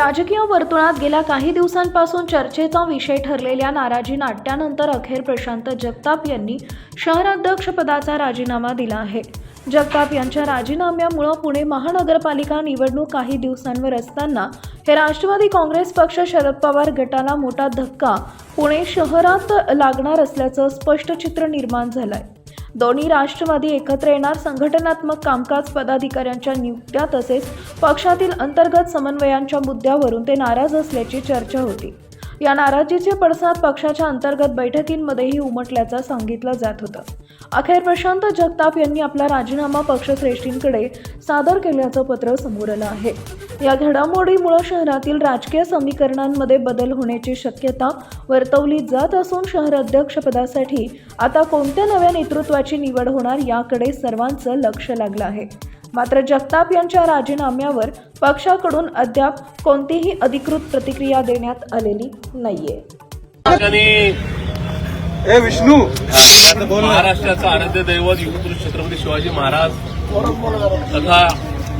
राजकीय वर्तुळात गेल्या काही दिवसांपासून चर्चेचा विषय ठरलेल्या नाराजी नाट्यानंतर अखेर प्रशांत जगताप यांनी शहराध्यक्षपदाचा राजीनामा दिला आहे. जगताप यांच्या राजीनाम्यामुळे पुणे महानगरपालिका निवडणूक काही दिवसांवर असताना हे राष्ट्रवादी काँग्रेस पक्ष शरद पवार गटाला मोठा धक्का पुणे शहरात लागणार असल्याचं स्पष्ट चित्र निर्माण झालंय. दोन्ही राष्ट्रवादी एकत्र येणार, संघटनात्मक कामकाज, पदाधिकाऱ्यांच्या नियुक्त्या तसेच पक्षातील अंतर्गत समन्वयांच्या मुद्द्यावरून ते नाराज असल्याची चर्चा होती. या नाराजीचे पडसाद पक्षाच्या अंतर्गत बैठकींमध्येही उमटल्याचं सांगितलं जात होतं. अखेर प्रशांत जगताप यांनी आपला राजीनामा पक्षश्रेष्ठींकडे सादर केल्याचं पत्र समोर आलं आहे. या घडामोडीमुळे शहरातील राजकीय समीकरणांमध्ये बदल होण्याची शक्यता वर्तवली जात असून शहर अध्यक्षपदासाठी आता कोणत्या नव्या नेतृत्वाची निवड होणार याकडे सर्वांचं लक्ष लागलं आहे. मात्र जगताप यांच्या राजीनाम्यावर पक्षाकडून अद्याप कोणतीही अधिकृत प्रतिक्रिया देण्यात आलेली नाहीये. विष्णू महाराष्ट्राचा आराध्य दैवत युगपुरुष छत्रपती शिवाजी महाराज तथा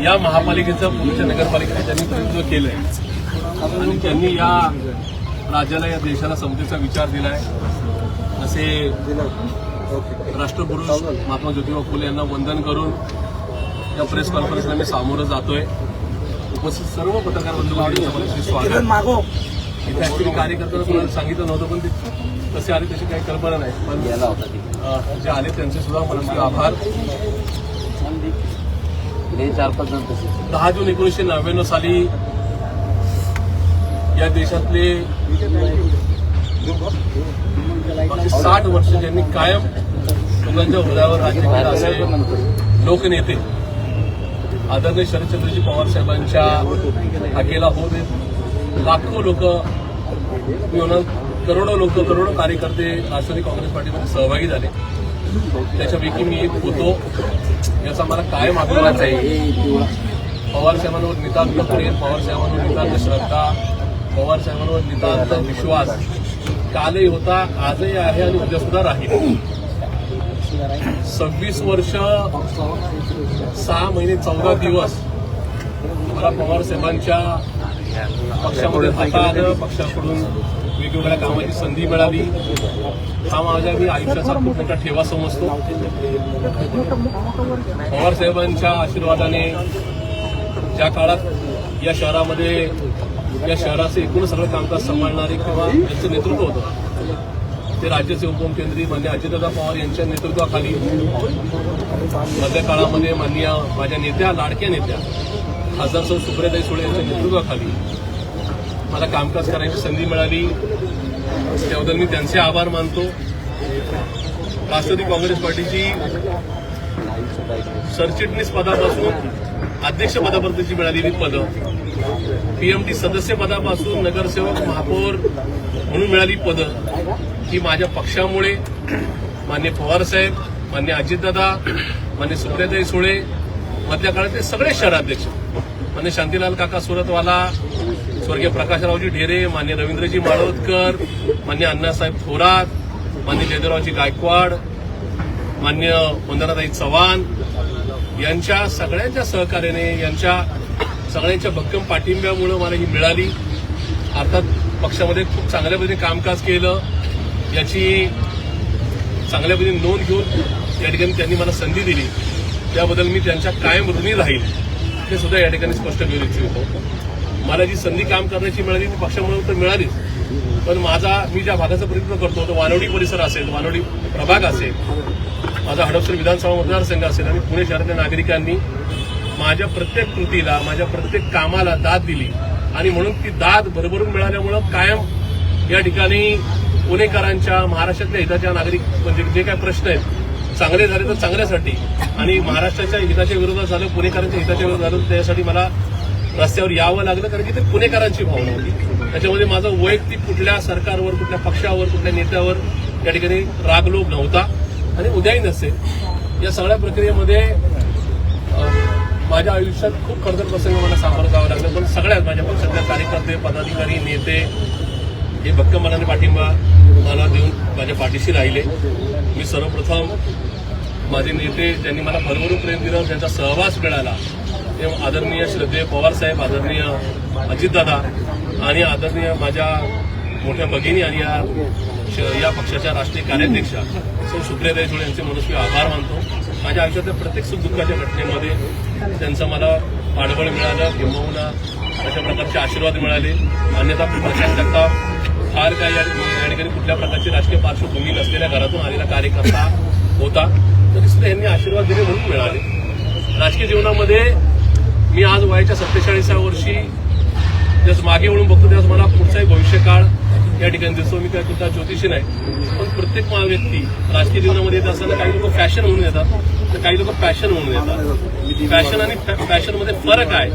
या महापालिकेचं पुढच्या नगरपालिकेने त्यांनी प्रतिनिधित्व केलंय आणि त्यांनी या राज्याला, या देशाला समतेचा विचार दिलाय. असे राष्ट्रपुरुष महात्मा ज्योतिबा फुले यांना वंदन करून या प्रेस कॉन्फरन्सला मी सामोरं जातोय. उपस्थित सर्व पत्रकार बंधूंचे स्वागत. इथे ऍक्च्युली कार्यकर्त्यांना सांगितलं नव्हतं, पण ते कसे आले त्याची काही कल्पना नाही, पण जे आले त्यांचे सुद्धा मनस्वी आभार. 10 जून 1999 साली या देशातले 60 वर्ष ज्यांनी कायम लोकांच्या हृदयावर राज्य केलं असे लोकनेते आदरणीय शरदचंद्रजी पवार साहेबांच्या हाकेला होते लाखो लोक, करोडो लोक, करोडो कार्यकर्ते राष्ट्रवादी काँग्रेस पार्टीमध्ये सहभागी झाले. त्याच्यापैकी मी एक होतो. याचा मला कायम अभिमान आहे. पवार साहेबांवर नितांत प्रेम, पवार साहेबांवर नितांत श्रद्धा, पवार साहेबांवर नितांत विश्वास कालही होता, आजही आहे आणि उद्या सुद्धा राहील. 26 वर्ष 6 महिने 14 दिवस मला पवार साहेबांच्या पक्षामध्ये राहता आलं. पक्षाकडून वेगवेगळ्या कामाची संधी मिळाली. हा माझ्या मी आयुष्याचा खूप मोठा ठेवा समजतो. पवार साहेबांच्या आशीर्वादाने ज्या काळात या शहरामध्ये, या शहराचे एकूण सगळं कामकाज सांभाळणारे किंवा यांचं नेतृत्व होतं ते राज्याचे उपमुख्यमंत्री माननीय अजितदादा पवार यांच्या नेतृत्वाखाली, मधल्या काळामध्ये माननीय माझ्या नेत्या, लाडक्या नेत्या खासदार सौ सुप्रियाताई सुळे यांच्या नेतृत्वाखाली मला कामकाज करायची संधी मिळाली. त्याबद्दल मी त्यांचे आभार मानतो. राष्ट्रवादी काँग्रेस पार्टीची सरचिटणीस पदापासून अध्यक्षपदापर्यंतची मिळालेली पदं, पीएमटी सदस्य पदापासून नगरसेवक, महापौर म्हणून मिळाली पदं ही माझ्या पक्षामुळे, माननीय पवारसाहेब, माननीय अजितदादा, माननीय सुप्रियाताई सुळे, मधल्या काळातले सगळे शहराध्यक्ष, माननीय शांतीलाल काका सुरतवाला, स्वर्गीय प्रकाशरावजी ढेरे, मान्य रवींद्रजी माळोदकर, मान्य अण्णासाहेब थोरात, मान्य जयदेवरावजी गायकवाड, मान्य वंदनाताई चव्हाण यांच्या सगळ्यांच्या सहकार्याने, यांच्या सगळ्यांच्या भक्कम पाठिंब्यामुळे मला ही मिळाली. अर्थात पक्षामध्ये खूप चांगल्या पद्धतीने कामकाज केलं याची चांगल्या पद्धतीने नोंद घेऊन या ठिकाणी त्यांनी मला संधी दिली. त्याबद्दल मी त्यांच्या कायम ऋणी राहील हे सुद्धा या ठिकाणी स्पष्ट करू इच्छितो. मला जी संधी काम करण्याची मिळाली ती पक्षामुळे तर मिळालीच, पण मी ज्या भागाचं प्रतिनिधित्व करतो तो वानवडी परिसर असेल, वानवडी प्रभाग असेल, माझा हडपसर विधानसभा मतदारसंघ असेल आणि पुणे शहरातल्या नागरिकांनी माझ्या प्रत्येक कृतीला, माझ्या प्रत्येक कामाला दाद दिली आणि म्हणून ती दाद भरभरून मिळाल्यामुळं कायम या ठिकाणी पुणेकरांच्या, महाराष्ट्रातल्या हिताच्या नागरिक म्हणजे जे काही प्रश्न आहेत चांगले झाले तर चांगल्यासाठी आणि महाराष्ट्राच्या हिताच्या विरोधात झालं, पुणेकरांच्या हिताच्या विरोधात झालं, त्यासाठी मला रस्त्यावर यावं लागलं कारण की ते पुणेकरांची भावना होती. त्याच्यामध्ये माझं वैयक्तिक कुठल्या सरकारवर, कुठल्या पक्षावर, कुठल्या नेत्यावर या ठिकाणी रागलोभ नव्हता आणि उद्याही नसेल. या सगळ्या प्रक्रियेमध्ये माझ्या आयुष्यात खूप खडतर प्रसंग मला सामोरं जावं लागलं, पण सगळ्यात माझ्या पक्षातल्या कार्यकर्ते, पदाधिकारी, नेते हे भक्कम मनाने पाठिंबा मला देऊन माझ्या पाठीशी राहिले. मी सर्वप्रथम माझे नेते ज्यांनी मला भरभरून प्रेम दिलं, ज्यांचा सहवास मिळाला ते आदरणीय श्रद्धेय पवारसाहेब, आदरणीय अजितदादा आणि आदरणीय माझ्या मोठ्या भगिनी आणि या पक्षाच्या राष्ट्रीय कार्याध्यक्षा सौ सुप्रियाताई सुळे यांचे मनस्वी आभार मानतो. माझ्या आयुष्यातल्या प्रत्येक सुखदुःखाच्या घटनेमध्ये त्यांचं मला पाठबळ मिळालं, किंबहुना अशा प्रकारचे आशीर्वाद मिळाले. अन्यथा प्रशांत जगताप फार काय या ठिकाणी कुठल्या प्रकारची राजकीय पार्श्वभूमी नसलेल्या घरातून आलेला कार्यकर्ता होता, तरी सुद्धा यांनी आशीर्वाद दिले म्हणून मिळाले. राजकीय जीवनामध्ये मी आज वयाच्या 47व्या वर्षी जसं मागे वळून बघतो त्यावेळेस मला पुढचाही भविष्यकाळ या ठिकाणी दिसतो. मी काय तुमचा ज्योतिषी नाही, पण प्रत्येक व्यक्ती राजकीय जीवनामध्ये येत असताना काही लोक फॅशन म्हणून येतात, तर काही लोक पॅशन म्हणून येतात. फॅशन आणि पॅशनमध्ये फरक आहे.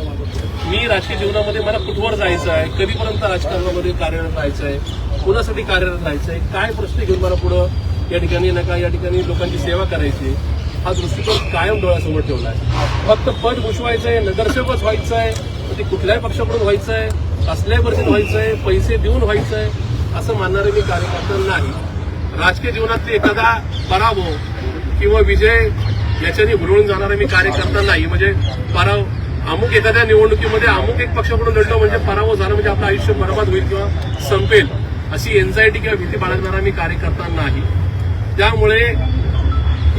मी राजकीय जीवनामध्ये मला कुठवर जायचं आहे, कधीपर्यंत राजकारणामध्ये कार्यरत राहायचं आहे, कुणासाठी कार्यरत राहायचं आहे, काय प्रश्न घेऊन मला पुढं या ठिकाणी नका या ठिकाणी लोकांची सेवा करायची, हा दृष्टिकोन कायम डोळ्यासमोर ठेवला आहे. फक्त पद भूषवायचं आहे, नगरसेवकच व्हायचं आहे, ते कुठल्याही पक्षाकडून व्हायचं आहे, कसल्याही वर्षात व्हायचं आहे, पैसे देऊन व्हायचं आहे असं मानणारे मी कार्यकर्ता नाही. राजकीय जीवनातली एखादा पराभव किंवा विजय याच्याने हुरळून जाणारा मी कार्यकर्ता नाही. म्हणजे अमुक एखाद्या निवडणुकीमध्ये अमुक एक पक्षाकडून लढलो म्हणजे पराभव झाला म्हणजे आपलं आयुष्य बरबाद होईल किंवा संपेल अशी एन्झायटी किंवा भीती बाळगणारा मी कार्यकर्ता नाही. त्यामुळे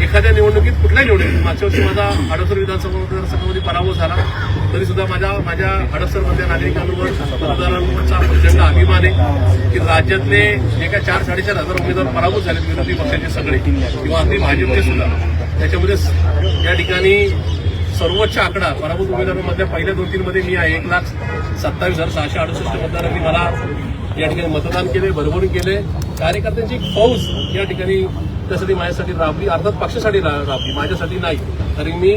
एखाद्या निवडणुकीत कुठल्याही निवडणुकीत मागच्या वर्षी माझा हडपसर विधानसभा मतदारसंघामध्ये पराभव झाला, तरी सुद्धा माझ्या हडपसरमधल्या नागरिकांवर मतदारांवरचा प्रचंड अभिमान आहे की राज्यातले जे काय 4-4.5 उमेदवार पराभूत झाले विरोधी पक्षाचे सगळे किंवा अगदी भाजपचे सुद्धा, त्याच्यामध्ये या ठिकाणी सर्वोच्च आकडा पराभूत उमेदवारांमधल्या पहिल्या 2-3 मध्ये मी आहे. 1,27,668 मतदारांनी मला या ठिकाणी मतदान केले, भरभरून केले. कार्यकर्त्यांची एक फौज या ठिकाणी त्यासाठी माझ्यासाठी राबली, अर्थात पक्षासाठी राबली, माझ्यासाठी नाही. तरी मी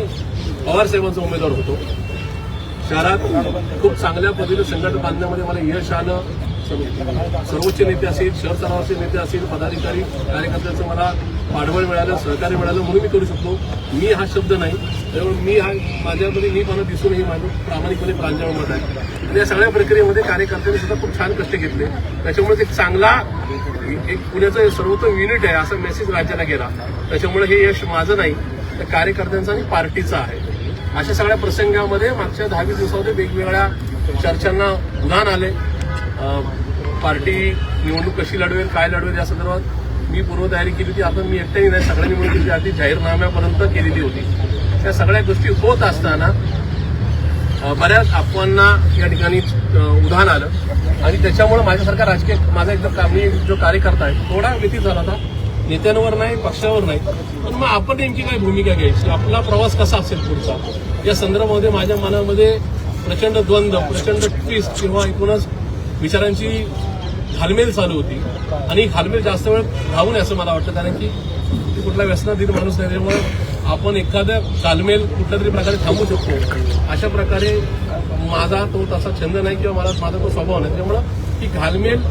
पवारसाहेबांचा उमेदवार होतो. शहरात खूप चांगल्या पद्धतीने संघटन बांधण्यामध्ये मला यश आलं. सर्वोच्च नेते असेल, शहर स्तरावरचे नेते असेल, पदाधिकारी कार्यकर्त्यांचं मला पाठबळ मिळालं, सहकार्य मिळालं म्हणून मी करू शकतो. मी हा शब्द नाही, त्यामुळे मी हा माझ्यामध्ये मी मला दिसूनही माझं प्रामाणिकपणे प्रांजळ मत आहे. आणि या सगळ्या प्रक्रियेमध्ये कार्यकर्त्यांनी सुद्धा खूप छान कष्ट घेतले. त्याच्यामुळे एक चांगला एक पुण्याचं सर्वोत्तम युनिट आहे असा मेसेज राज्याला गेला. त्याच्यामुळे हे यश माझं नाही, तर कार्यकर्त्यांचं आणि पार्टीचं आहे. अशा सगळ्या प्रसंगामध्ये मागच्या 10-20 दिवसामध्ये वेगवेगळ्या चर्चांना उधाण आले. पार्टी निवडणूक कशी लढवेल, काय लढवेल या संदर्भात मी पूर्वतयारी केली होती. आता मी एकट्याही नाही, सगळ्या निवडणुकीची आधी जाहीरनाम्यापर्यंत केलेली होती. त्या सगळ्या गोष्टी होत असताना बऱ्याच अफवांना या ठिकाणी उधाण आलं आणि त्याच्यामुळे माझ्यासारखा राजकीय माझा एकदम मी जो कार्यकर्ता आहे थोडा व्यतीत झाला होता. नेत्यांवर नाही, पक्षावर नाही, पण मग आपण नेमकी काय भूमिका घ्यायची, आपला प्रवास कसा असेल पुढचा, या संदर्भामध्ये माझ्या मनामध्ये प्रचंड द्वंद्व, प्रचंड ट्विस्ट किंवा एकूणच विचारांची घालमेल चालू होती. आणि घालमेल जास्त वेळ राहू नये असं मला वाटतं, कारण की कुठला व्यसनाधीन माणूस नाही, त्यामुळे आपण एखाद्या घालमेल कुठल्या तरी प्रकारे थांबू शकतो. अशा प्रकारे माझा तो तसा छंद नाही किंवा माझा तो स्वभाव नाही. त्यामुळं ही घालमेल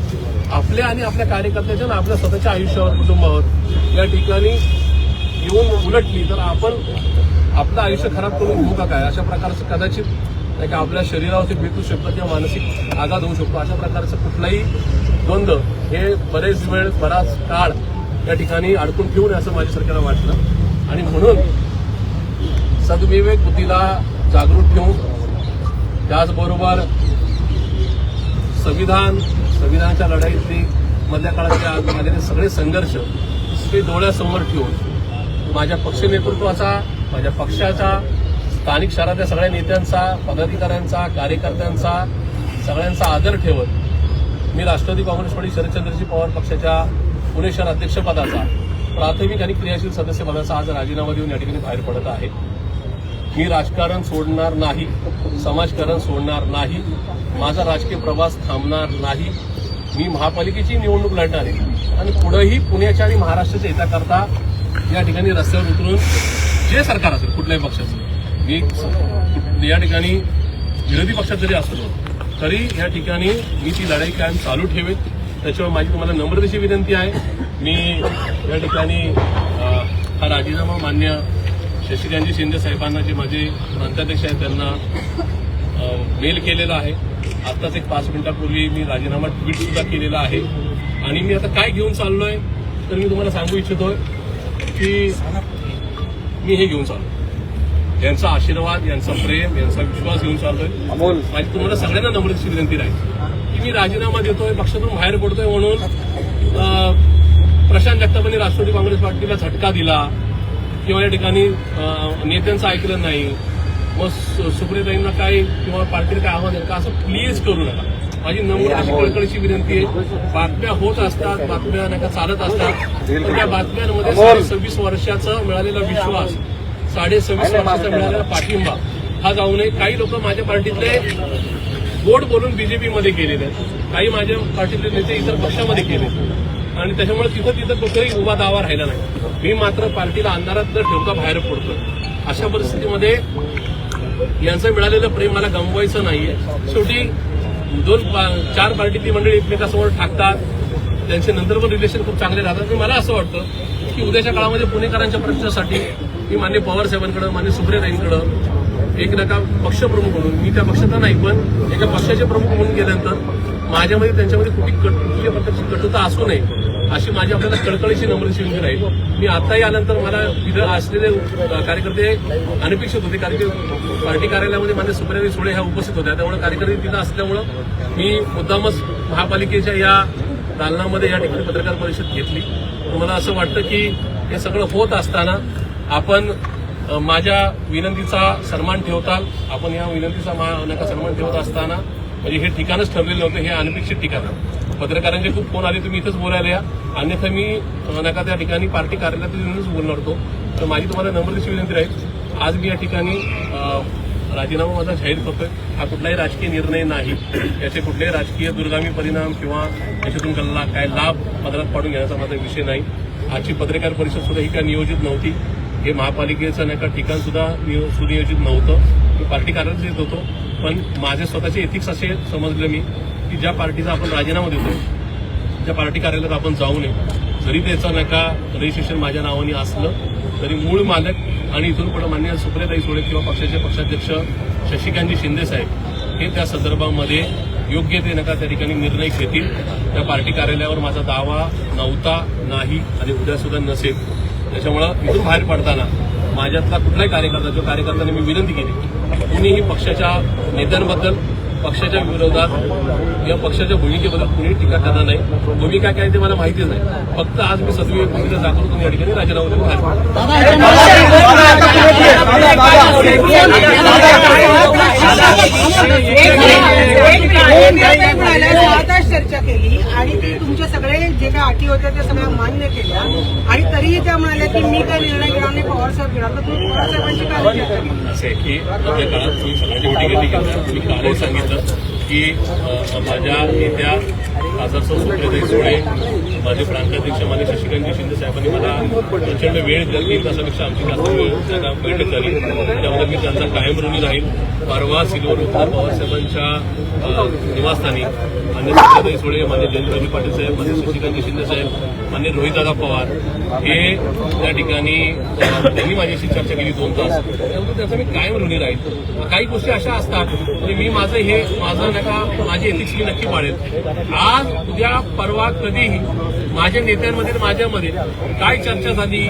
आपल्या आणि आपल्या कार्यकर्त्याच्या आणि आपल्या स्वतःच्या आयुष्यावर, कुटुंबावर या ठिकाणी येऊन उलटली तर आपण आपलं आयुष्य खराब करून घेऊ का काय, अशा प्रकारचं कदाचित नाही का आपल्या शरीरावरती बेतू शकतं किंवा मानसिक आघात होऊ शकतो. अशा प्रकारचं कुठलाही द्वंद्व हे बराच काळ या ठिकाणी अडकून ठेवू नये असं माझ्या सरकारला वाटलं. आणि म्हणून सद्विवेक बुद्धीला जागृत ठेवून त्याचबरोबर संविधानाच्या लढाईतली मधल्या काळातले झालेले सगळे संघर्ष ते डोळ्यासमोर ठेवून माझ्या पक्ष नेतृत्वाचा, माझ्या पक्षाचा, स्थानिक शहरातल्या सगळ्या नेत्यांचा, पदाधिकाऱ्यांचा, कार्यकर्त्यांचा सगळ्यांचा आदर ठेवत मी राष्ट्रवादी काँग्रेस पार्टी शरदचंद्रजी पवार पक्षाच्या पुणे शहर अध्यक्षपदाचा प्राथमिक आणि क्रियाशील सदस्य पदाचा आज राजीनामा देऊन या ठिकाणी बाहेर पडत आहे. मी राजकारण सोडणार नाही, समाजकारण सोडणार नाही, माझा राजकीय प्रवास थांबणार नाही. मी महापालिकेची निवडणूक लढणार आहे आणि पुढेही पुण्याच्या आणि महाराष्ट्राच्या हिताकरता या ठिकाणी रस्त्यावर उतरून जे सरकार असेल कुठल्याही पक्षाचं, मी या ठिकाणी विरोधी पक्षात जरी असलो तरी या ठिकाणी मी ती लढाई कायम चालू ठेवेन. त्याच्यामुळे माझी तुम्हाला नम्रतेची विनंती आहे. मी या ठिकाणी हा राजीनामा मान्य शशिकांतजी शिंदे साहेबांना, जे माझे प्रांताध्यक्ष आहेत, त्यांना मेल केलेला आहे. आत्ताच एक 5 मिनिटापूर्वी मी राजीनामा ट्विट सुद्धा केलेला आहे. आणि मी आता काय घेऊन चाललोय तर मी तुम्हाला सांगू इच्छितोय की मी हे घेऊन चाललो. यांचा आशीर्वाद, यांचा प्रेम, यांचा विश्वास घेऊन चालतोय. माझी तुम्हाला सगळ्यांना नम्रतेची विनंती राहील की मी राजीनामा देतोय, पक्षातून बाहेर पडतोय म्हणून प्रशांत जगतापांनी राष्ट्रवादी काँग्रेस पार्टीला झटका दिला किंवा या ठिकाणी नेत्यांचं ऐकलं नाही, मग सुप्रियाताईंना काय किंवा पार्टीला काय आव्हान द्याल का, असं प्लीज करू नका. माझी नम्र अशी कळकळीची विनंती आहे. बातम्या होत असतात, बातम्या नाही का चालत असतात, पण त्या बातम्यांमध्ये 26 वर्षाचा मिळालेला विश्वास, 26 वर्षाचा मिळालेला पाठिंबा हा जाऊ नये. काही लोक माझ्या पार्टीतले गोड बोलून बीजेपीमध्ये गेलेले आहेत, काही माझ्या पार्टीतले नेते इतर पक्षामध्ये गेले आणि त्याच्यामुळे तिथं कुठेही उभा दावा राहिला नाही. मी मात्र पार्टीला अंधारात न ठेवता बाहेर पडतोय. अशा परिस्थितीमध्ये यांचं मिळालेलं प्रेम मला गमवायचं नाहीये. शेवटी 4 पार्टीतली मंडळी एकमेकांसमोर टाकतात, त्यांचे नंतर पण रिलेशन खूप चांगले राहतात. मला असं वाटतं की उद्याच्या काळामध्ये पुणेकरांच्या प्रश्नासाठी मी माननीय पवार साहेबांकडे, माननीय सुप्रियाताईंकडे एक नका पक्षप्रमुख म्हणून, मी त्या पक्षाचा नाही पण एका पक्षाचे प्रमुख म्हणून गेल्यानंतर माझ्यामध्ये त्यांच्यामध्ये कुठल्या प्रकारची कटुता असू नये अशी माझी आपल्याला कळकळीची नम्रतेची विनंती राहील. मी आताही आल्यानंतर मला तिथं असलेले कार्यकर्ते अनपेक्षित होते, कारण की पार्टी कार्यालयामध्ये मान्य सुप्रियाताई सुळे ह्या उपस्थित होत्या, त्यामुळे कार्यकर्ते तिथं असल्यामुळं मी मुद्दामच महापालिकेच्या या दालनामध्ये या ठिकाणी पत्रकार परिषद घेतली. मला असं वाटतं की हे सगळं होत असताना आपण माझ्या विनंतीचा सन्मान ठेवताल, आपण या विनंतीचा नका सन्मान ठेवत असताना म्हणजे हे ठिकाणच ठरलेलं नव्हतं, हे अनपेक्षित ठिकाण. पत्रकारांचे खूप फोन आले, तुम्ही इथंच बोलायला या, अन्यथा मी नका त्या ठिकाणी पार्टी कार्यालयात येऊनच बोलणार होतो. तर माझी तुम्हाला नम्रतेची विनंती राहील, आज मी या ठिकाणी राजीनामा माझा जाहीर करतोय. हा कुठलाही राजकीय निर्णय नाही, याचे कुठलेही राजकीय दुर्गामी परिणाम किंवा याच्यातून गल्ला काय लाभ पदरात पाडून घेण्याचा माझा विषय नाही. आजची पत्रकार परिषद सुद्धा ही काय नियोजित नव्हती, हे महापालिकेचं नका ठिकाण सुद्धा सुनियोजित नव्हतं. मी पार्टी कार्यालयात येत होतो, पण माझे स्वतःचे एथिक्स असे समजले मी की ज्या पार्टीचा आपण राजीनामा देतोय, त्या पार्टी कार्यालयात आपण जाऊ नये. जरी त्याचा नका रजिस्ट्रेशन माझ्या नावाने असलं तरी मूळ मालक आणि इथून पुढे मान्य सुप्रियाताई सुळे किंवा पक्षाचे पक्षाध्यक्ष शशिकांतजी शिंदे साहेब हे त्या संदर्भामध्ये योग्य ते नका त्या ठिकाणी निर्णय घेतील. त्या पार्टी कार्यालयावर माझा दावा नव्हता, नाही आणि उद्या सुद्धा नसेल. त्याच्यामुळं इथून बाहेर पडताना माझ्यातला कुठलाही कार्यकर्ता, जो कार्यकर्त्याने मी विनंती केली, कुणीही पक्षाच्या नेत्यांबद्दल, पक्षाच्या विरोधात या पक्षाच्या भूमिकेबद्दल कुणीही टीका करणार नाही. भूमिका काय ते मला माहितीच नाही. फक्त आज मी सद्विवेक भूमिका दाखवतो या ठिकाणी राजीनामा देऊन बाहेर चर्चा केली आणि ती तुमच्या सगळे जे काही अटी होत्या त्या सगळ्या मान्य केल्या आणि तरीही त्या म्हणाल्या की मी काय निर्णय घेणार नाही, पवार साहेब घेणार. तर तुम्ही पवार साहेबांची काय चर्चा केली? असं आहे की आपल्या काळात तुम्ही सगळ्यांची मिटिंग घेतली, मी कालही सांगितलं की माझ्या नेत्या खासदार सुप्रियाताई सुळे, माझे प्रांताध्यक्ष मान्य शशिकांतजी शिंदे साहेबांनी मला प्रचंड वेळ दिला, 3 तासापेक्षा आमची जास्त वेळ त्यांना बैठक झाली. त्यामुळे मी त्यांचा कायम ऋणी राहील. परवा सिल्वर उत्तर पवारसाहेबांच्या निवासस्थानी मान्य सुप्रियाताई सुळे, मान्य जयंत पाटील साहेब, मान्य शशिकांतजी शिंदे साहेब, मान्य रोहितदादा पवार हे त्या ठिकाणी त्यांनी माझ्याशी चर्चा केली 2 तास. त्यामुळे त्याचा मी कायम ऋणी राहील. काही गोष्टी अशा असतात म्हणजे मी माझं नका माझी एथिक्स मी नक्की पाळेल. आज उद्या परवा कधीही माझ्या नेत्यांमध्ये माझ्यामध्ये काय चर्चा झाली,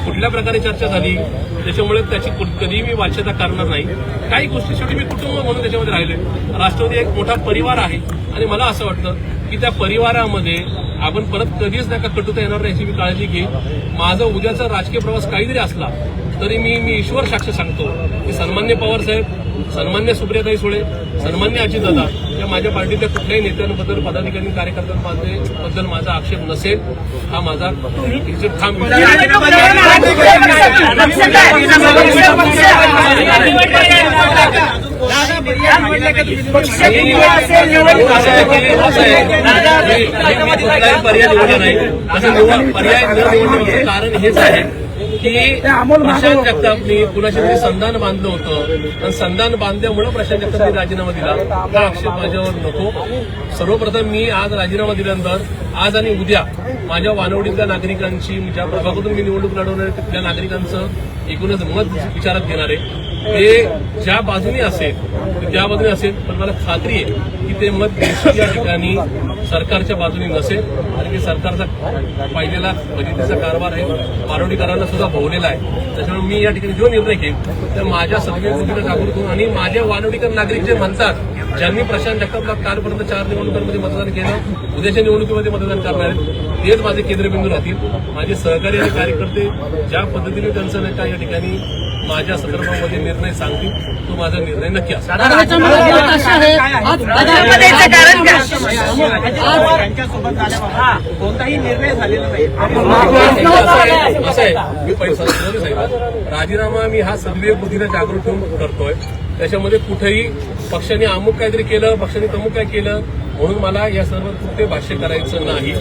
कुठल्या प्रकारे चर्चा झाली, त्याच्यामुळे त्याची कधीही मी वाच्यता करणार नाही. काही गोष्टी शेवटी मी कुटुंब म्हणून त्याच्यामध्ये राहिले. राष्ट्रवादी एक मोठा परिवार आहे आणि मला असं वाटतं की त्या परिवारामध्ये आपण परत कधीच नका कटुता येणार नाही याची मी काळजी घेईन. माझा उद्याचा राजकीय प्रवास काहीतरी असला तरी मी ईश्वर साक्ष सांगतो की सन्मान्य पवार साहेब, सन्मान्य सुप्रियाताई सुळे, सन्मान्य अजितदादा या माझ्या पार्टीतल्या कुठल्याही नेत्यांबद्दल, पदाधिकारी, कार्यकर्त्यांबद्दल माझा आक्षेप नसेल. हा माझा ठाम पर्याय निवडला नाही. असं पर्याय न निवडण्याचं कारण हेच आहे की प्रशांत जगतापनी कुणाशी तरी संधान बांधलं होतं आणि संधान बांधल्यामुळे प्रशांत जगतापनी राजीनामा दिला. हा आक्षेप माझ्यावर नको. सर्वप्रथम मी आज राजीनामा दिल्यानंतर आज आणि उद्या माझ्या वानवडीतल्या नागरिकांची, ज्या प्रभागातून मी निवडणूक लढवणार तिथल्या नागरिकांचं एकूणच मत विचारात घेणार आहे. ते ज्या बाजूने असेल त्या बाजूने असेल, पण मला खात्री आहे की ते मत या ठिकाणी सरकारच्या बाजूने नसेल आणि ते सरकारचा पाहिलेला फजितीचा कारभार आहे, मारोडीकरांना सुद्धा भोवलेला आहे. त्याच्यामुळे मी या ठिकाणी जो निर्णय घेईन तर माझ्या सर्व गोष्टीला जागृत होऊन आणि माझ्या वानवडीकर नागरिक जे म्हणतात, ज्यांनी प्रशांत जगतापला कालपर्यंत 4 निवडणुकांमध्ये मतदान केलं, उद्याच्या निवडणुकीमध्ये मतदान करणार आहेत, तेच माझे केंद्रबिंदू राहतील. माझे सहकारी आणि कार्यकर्ते ज्या पद्धतीने त्यांचं नाही का या ठिकाणी माझ्या संदर्भामध्ये निर्णय सांगतील, तो माझा निर्णय नक्की असेल. कोणताही निर्णय झालेला नाही. असं आहे, मी पैसा साहेब राजीनामा मी हा सद्विवेक बुद्धीने जागृत ठेवून करतोय. त्याच्यामध्ये कुठेही पक्षाने अमुक काहीतरी केलं, पक्षाने तमुक काय केलं म्हणून मला या सर्व कुठे भाष्य करायचं नाही.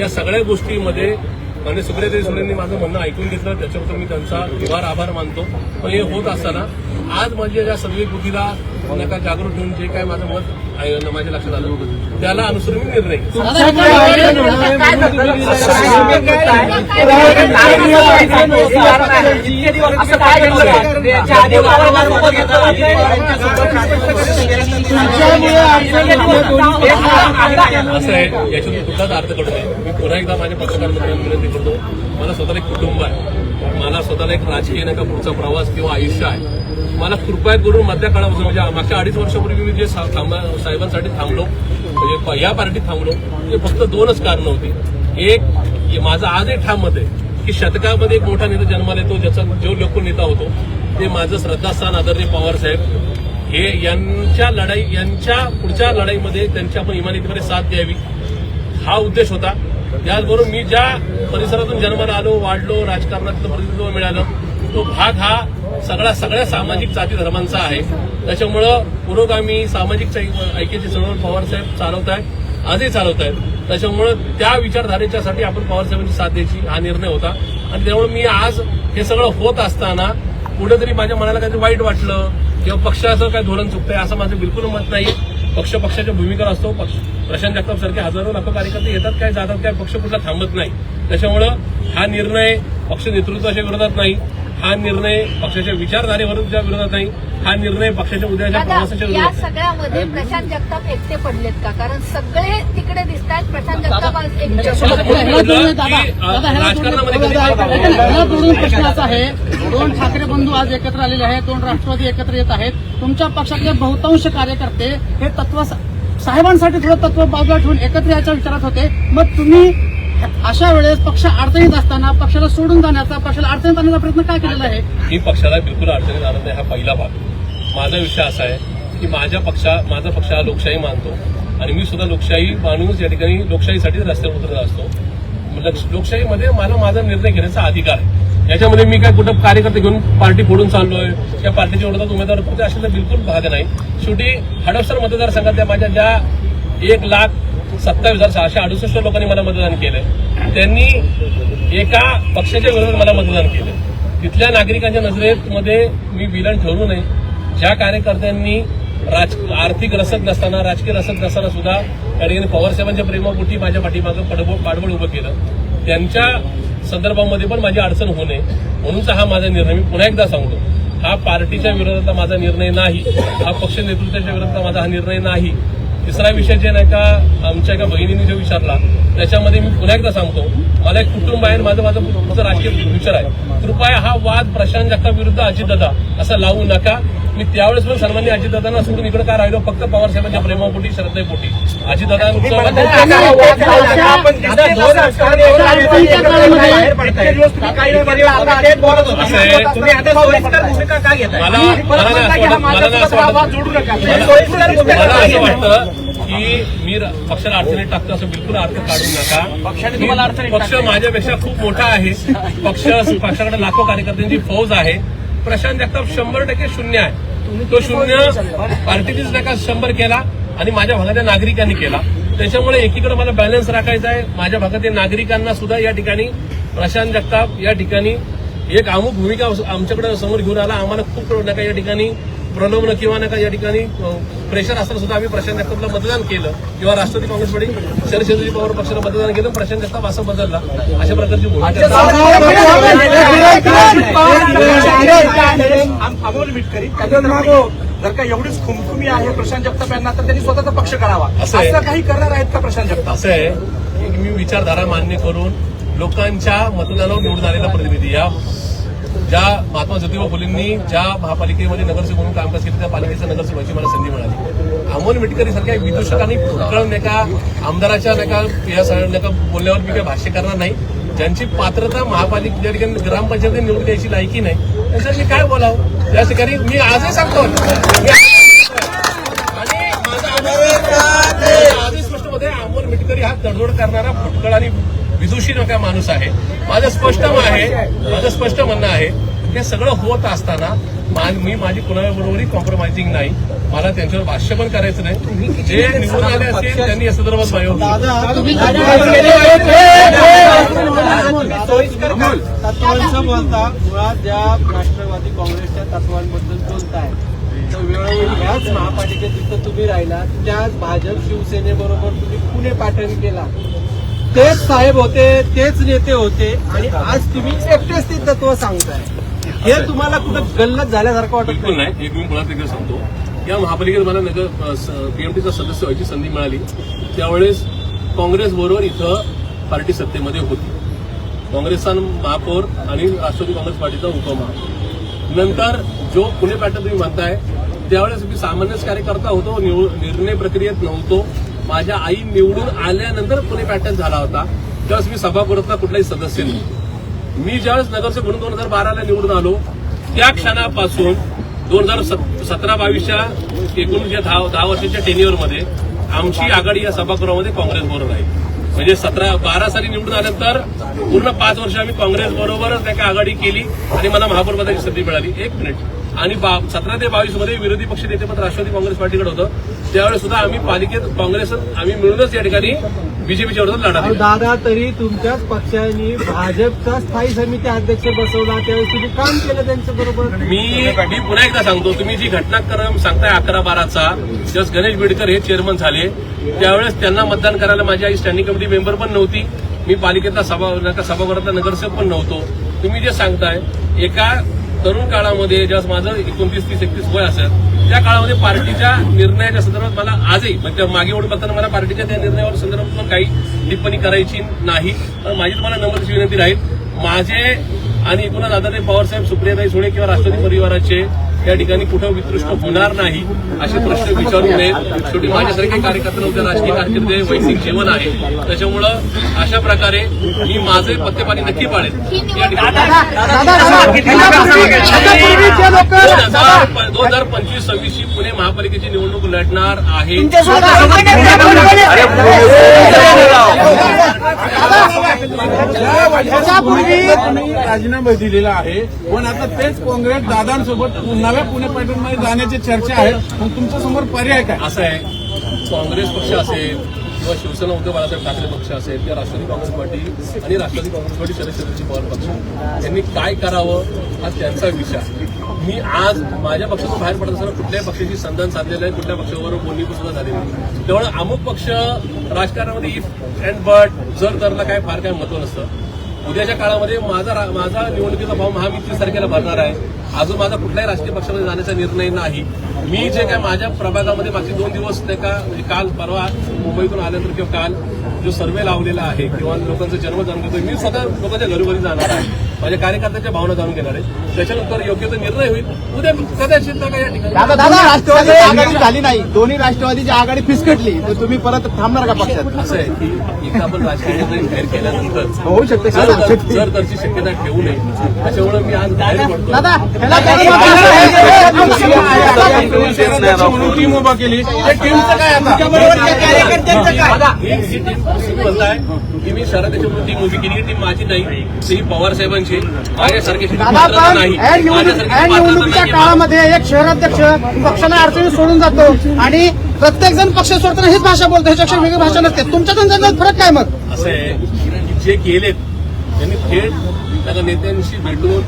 या सगळ्या गोष्टीमध्ये म्हणजे सुप्रियाताई सुळेंनी माझं म्हणणं ऐकून घेतलं, त्याच्याबद्दल मी त्यांचा विभार आभार मानतो. पण हे होत असताना आज माझ्या ज्या सद्विवेक बुद्धीला नका जागृत ठेवून जे काय माझं मत माझ्या लक्षात आलं त्याला अनुसरून मी निर्णय घेतला. असं आहे, याच्यातून कुठलाच अर्थ कळत नाही. मी पुन्हा एकदा माझ्या पत्रकार मित्रांना विनंती करतो, मला स्वतःला एक कुटुंब आहे, मला स्वतःला एक राजकीय नका पुढचा प्रवास किंवा आयुष्य आहे. मला कृपया करून मधल्या काळापासून म्हणजे मागच्या 2.5 वर्षापूर्वी मी जे साहेबांसाठी थांबलो, म्हणजे या पार्टीत थांबलो, ते फक्त 2च कारणं होती. एक, माझं आजही ठाम मत आहे की शतकामध्ये एक मोठा नेता जन्माला येतो ज्याचा जो लोकनेता होतो ते माझं श्रद्धास्थान आदरणीय पवार साहेब हे यांच्या पुढच्या लढाईमध्ये त्यांची आपण इमानितीमध्ये साथ द्यावी हा उद्देश होता. त्याचबरोबर मी ज्या परिसरातून जन्माला आलो, वाढलो, राजकारणातलं प्रतिनिधित्व मिळालं, तो भाग हा सगळ्या सामाजिक जाती धर्मांचा आहे. त्याच्यामुळं पुरोगामी सामाजिक ऐक्याची चळवळ पवारसाहेब चालवत आहेत, आजही चालवत आहेत. त्याच्यामुळं त्या विचारधारेच्यासाठी आपण पवारसाहेबांची साथ द्यायची हा निर्णय होता. आणि त्यामुळे मी आज हे सगळं होत असताना कुठेतरी माझ्या मनाला काहीतरी वाईट वाटलं किंवा पक्षाचं काय धोरण चुकतंय असं माझं बिलकुल मत नाहीये. पक्षाच्या भूमिकेवर असतो. प्रशांत जगताप सारखे हजारो लाखो कार्यकर्ते येतात काय जातात काय, पक्ष कुठला थांबत नाही. त्याच्यामुळं हा निर्णय पक्ष नेतृत्वाच्या विरोधात नाही, हा निर्णय पक्षाच्या विचारधारेच्या विरोधात नाही, हा निर्णय पक्षाच्या उद्याच्या प्रवासाच्या या विरोधात. सगळ्यामध्ये प्रशांत जगताप एकटे पडलेत का? कारण सगळे तिकडे दिसतात, प्रशांत जगताप आज एकटे. राजकारणामध्ये प्रश्न असा आहे, 2 ठाकरे बंधू आज एकत्र आलेले आहेत, 2 राष्ट्रवादी एकत्र येत आहेत. तुमच्या पक्षातले बहुतांश कार्यकर्ते हे तत्व साहेबांसाठी थोडं तत्व बाजूला ठेवून एकत्र याच्या विचारात होते. मग तुम्ही अशा वेळेस पक्ष अडचणीत असताना पक्षाला सोडून जाण्याचा, पक्षाला अडचणीत आणण्याचा प्रयत्न काय केलेला आहे? मी पक्षाला बिलकुल अडचणीत आणत नाही, हा पहिला भाग. माझा विषय असा आहे की माझा पक्ष हा लोकशाही मानतो आणि मी सुद्धा लोकशाही माणूस या ठिकाणी लोकशाहीसाठी रस्त्यावर उतरत असतो. लोकशाहीमध्ये मला माझा निर्णय घेण्याचा अधिकार आहे. याच्यामध्ये मी काय कुठं कार्यकर्ते घेऊन पार्टी फोडून चाललोय, त्या पार्टीच्या विरोधात उमेदवार होते असे तर बिलकुल भाग नाही. शेवटी हडपसर मतदारसंघातल्या माझ्या ज्या 1,27,668 लोकांनी मला मतदान केलंय, त्यांनी एका पक्षाच्या विरोधात मला मतदान केलं. तिथल्या नागरिकांच्या नजरेमध्ये मी विलन ठरू नये. ज्या कार्यकर्त्यांनी आर्थिक रसद नसताना, राजकीय रसद नसताना सुद्धा त्या ठिकाणी पवारसाहेबांच्या प्रेमापोटी माझ्या पाठीमागं पाठबळ उभं केलं, त्यांच्या संदर्भामध्ये पण माझी अडचण होऊ नये म्हणूनचा हा माझा निर्णय. मी पुन्हा एकदा सांगतो, हा पार्टीच्या विरोधातला माझा निर्णय नाही, हा पक्ष नेतृत्वाच्या विरोधातला माझा हा निर्णय नाही. तिसरा विषय जे नाही का आमच्या एका बहिणीने जो विचारला त्याच्यामध्ये मी पुन्हा एकदा सांगतो, मला एक कुटुंब आहे, माझं पुढचं राजकीय फ्युचर आहे. कृपया हा वाद प्रशांत जगताप विरुद्ध अजितदादा असा लावू नका. मी त्यावेळेस पण सर्वांनी अजितदादांना सोडून इकडे काय राहिलो, फक्त पवारसाहेबांच्या प्रेमापोटी, श्रद्धेपोटी. अजितदादांच्या मला असं वाटतं की मी पक्षाला अडचणीत टाकतो असं बिलकुल अर्थ काढू नका. पक्ष माझ्यापेक्षा खूप मोठा आहे. पक्षाकडे लाखो कार्यकर्त्यांची फौज आहे. प्रशांत जगताप 100% शून्य आहे. तो शून्य पार्टीनेच नका 100 केला आणि माझ्या भागातल्या नागरिकांनी केला. त्याच्यामुळे एकीकडे मला बॅलन्स राखायचा आहे. माझ्या भागातील नागरिकांना सुद्धा या ठिकाणी प्रशांत जगताप या ठिकाणी एक अमुक भूमिका आमच्याकडे समोर घेऊन आला, आम्हाला खूप नका या ठिकाणी प्रलोभन किंवा नका या ठिकाणी प्रेशर असताना सुद्धा आम्ही प्रशांत जगतापला मतदान केलं किंवा राष्ट्रवादी काँग्रेस पार्टी शरद पवार पक्षाला मतदान केलं, प्रशांत जगताप असं बदलला, अशा प्रकारची भूमिका अमोल मिटकरी जर का एवढीच खुमखुमी आहे प्रशांत जगताप यांना तर त्यांनी स्वतःचा पक्ष करावा, असं आहे. असं काही करणार आहेत का प्रशांत जगताप? असं आहे की मी विचारधारा मान्य करून लोकांच्या मतदानावर निवडून आलेला प्रतिनिधी, या ज्या महात्मा ज्योतिबा फुलेंनी ज्या महापालिकेमध्ये नगरसेवक म्हणून कामकाज केलं त्या पालिकेच्या नगरसेवकाची मला संधी मिळाली. अमोल मिटकरी सारख्या विदूषकांनी फुटकळ नका आमदाराच्या नका नका बोलण्यावर मी काही भाष्य करणार नाही. ज्यांची पात्रता महापालिका ज्या ठिकाणी ग्रामपंचायतीने निवडून द्यायची लायकी नाही त्यांच्यावर मी काय बोलावं. त्या ठिकाणी मी आजही सांगतो आणि माझा आजही स्पष्ट मध्ये अमोल मिटकरी हा तडजोड करणारा फुटकळ आणि विदुषी नका माणूस आहे. माझं स्पष्ट म्हणणं आहे हे सगळं होत असताना मी माझी कुणाबरोबरही कॉम्प्रोमाइजिंग नाही. मला त्यांच्यावर भाष्य पण करायचं नाही. जे निवडून आले असतील त्यांनी या संदर्भात तत्वांचं बोलता मुळात ज्या राष्ट्रवादी काँग्रेसच्या तत्वांबद्दल बोलताय तर वेळोवेळी ह्याच महापालिकेत जिथं तुम्ही राहिला त्याच भाजप शिवसेनेबरोबर तुम्ही पुणे पॅटर्न केला, तेच साहेब होते, तेच नेते होते आणि आज तुम्ही एकटेच ते तत्व सांगताय. हे तुम्हाला कुठं गल्लत झाल्यासारखं वाटत बिलकुल नाही. एक मी मुळात एकदा सांगतो, या महापालिकेत मला पीएमटीचा सदस्य व्हायची संधी मिळाली त्यावेळेस काँग्रेस बरोबर इथं पार्टी सत्तेमध्ये होती. काँग्रेसचा महापौर आणि राष्ट्रवादी काँग्रेस पार्टीचा उपमहापौर. नंतर जो पुणे पॅटर्न तुम्ही म्हणताय त्यावेळेस मी सामान्यच कार्यकर्ता होतो, निर्णय प्रक्रियेत नव्हतो. माझ्या आई निवडून आल्यानंतर पुणे पॅटर्न झाला होता. त्यावेळेस मी सभागृहातला कुठलाही सदस्य नाही. मी ज्यावेळेस नगरसेवक म्हणून 2012ला निवडून आलो त्या क्षणापासून 2017-22च्या एकूण ज्या 10 वर्षाच्या टेन्युअरमध्ये आमची आघाडी या सभागृहामध्ये काँग्रेसबरोबर आहे. म्हणजे 12 साली निवडून आल्यानंतर पूर्ण 5 वर्ष आम्ही काँग्रेसबरोबरच त्या आघाडी केली आणि मला महापौरपदाची संधी मिळाली. 1 मिनिट. आणि 17 ते 22 मध्ये विरोधी पक्ष नेतेपद राष्ट्रवादी काँग्रेस पार्टीकडे होतं. त्यावेळेस सुद्धा आम्ही पालिकेत काँग्रेस आम्ही मिळूनच या ठिकाणी बीजेपीच्या विरोधात लढा दिला. दादा तरी तुमच्याच पक्षाने भाजपचा स्थायी समिती अध्यक्ष बसवला त्यावेळेस तुम्ही काम केलं त्यांच्या बरोबर. मी पुन्हा एकदा सांगतो, तुम्ही जी घटनाक्रम सांगताय 11-12चा जस गणेश बिडकर हे चेअरमन झाले त्यावेळेस त्यांना मतदान करायला माझी आई स्टँडिंग कमिटी मेंबर पण नव्हती. मी पालिकेतला सभागृहातला नगरसेवक पण नव्हतो. तुम्ही जे सांगताय एका तरुण काळामध्ये जेव्हा माझं 29-30-31 वय असेल त्या काळामध्ये पार्टीच्या निर्णयाच्या संदर्भात मला आजही म्हणजे मागे ओढून बघताना मला पार्टीच्या त्या निर्णयावर संदर्भात काही टिप्पणी करायची नाही. पण माझी तुम्हाला नम्र विनंती राहील, माझे आणि एकूणच आदरणीय पवारसाहेब, सुप्रियाताई सुळे किंवा राष्ट्रवादी परिवाराचे या ठिकाणी कुठं वितृष्ट होणार नाही असे प्रश्न विचारू नयेत. शेवटी माझ्यासारखे कार्यकर्ते नव्हते, राजकीय कारकीर्द वैयक्तिक जीवन आहे. त्याच्यामुळं अशा प्रकारे मी माझे पत्तेपाणी नक्की पाळेल. 2025-26 पुणे महापालिकेची निवडणूक लढणार आहे. राजीनामा दिलेला आहे पण आता तेच काँग्रेस दादांसोबत नव्या पुणे पॅटर्नमध्ये जाण्याची चर्चा आहे. मग तुमच्या समोर पर्याय काय? असं आहे, काँग्रेस पक्ष असेल किंवा शिवसेना उद्धव बाळासाहेब ठाकरे पक्ष असेल किंवा राष्ट्रवादी काँग्रेस पार्टी आणि राष्ट्रवादी काँग्रेस पार्टी शरद पवार पक्ष यांनी काय करावं हा त्यांचा विचार. मी आज माझ्या पक्षातून बाहेर पडत असताना कुठल्याही पक्षाची संधान साधलेलं आहे, कुठल्या पक्षाबरोबर बोलणी सुद्धा झालेली नाही. त्यामुळे अमुक पक्ष राजकारणामध्ये इफ अँड बट जर तरला काय फार काय महत्व नसतं. उद्याच्या काळामध्ये माझा निवडणुकीचा फॉर्म हा मी 30 तारखेला भरणार आहे. अजून माझा कुठल्याही राजकीय पक्षामध्ये जाण्याचा निर्णय नाही. मी जे काय माझ्या प्रभागामध्ये मागचे 2 दिवस नाही का म्हणजे काल परवा मुंबईतून आल्यानंतर किंवा काल जो सर्व्हे लावलेला आहे किंवा लोकांचा जन्म जाणून घेतोय, मी स्वतः लोकांच्या घरोघरी जाणार आहे, माझ्या कार्यकर्त्यांच्या भावना जाणून घेणार आहे. त्याच्यानंतर योग्य तो निर्णय होईल. उद्या कदाचित का या ठिकाणी दादा राष्ट्रवादी आघाडी झाली नाही, दोन्ही राष्ट्रवादीची आघाडी फिसकटली तर तुम्ही परत थांबणार का पक्षात? असं आहे की एकदा आपण राजकीय निर्णय जाहीर केल्यानंतर होऊ शकते जर त्याची शक्यता ठेवू नये. त्याच्यामुळे मी आज बाहेर पडतो. म्हणून टीम उभा केली त्या टीमचं काय आता? ही टीम म्हणताय की मी शहराच्या टीम उभी केली. टीम माझी नाही, ती पवार साहेबांची. माझ्यासारखी नाही. निवडणुकीच्या काळामध्ये एक शहराध्यक्ष पक्षाला अडचणी सोडून जातो आणि प्रत्येक जण पक्ष सोडताना हीच भाषा बोलतो, ह्याच्यापेक्षा वेगळी भाषा नसते. तुमच्या त्यांच्यात फरक काय मग? असं आहे की जे गेलेत त्यांनी थेट त्या नेत्यांशी भेटून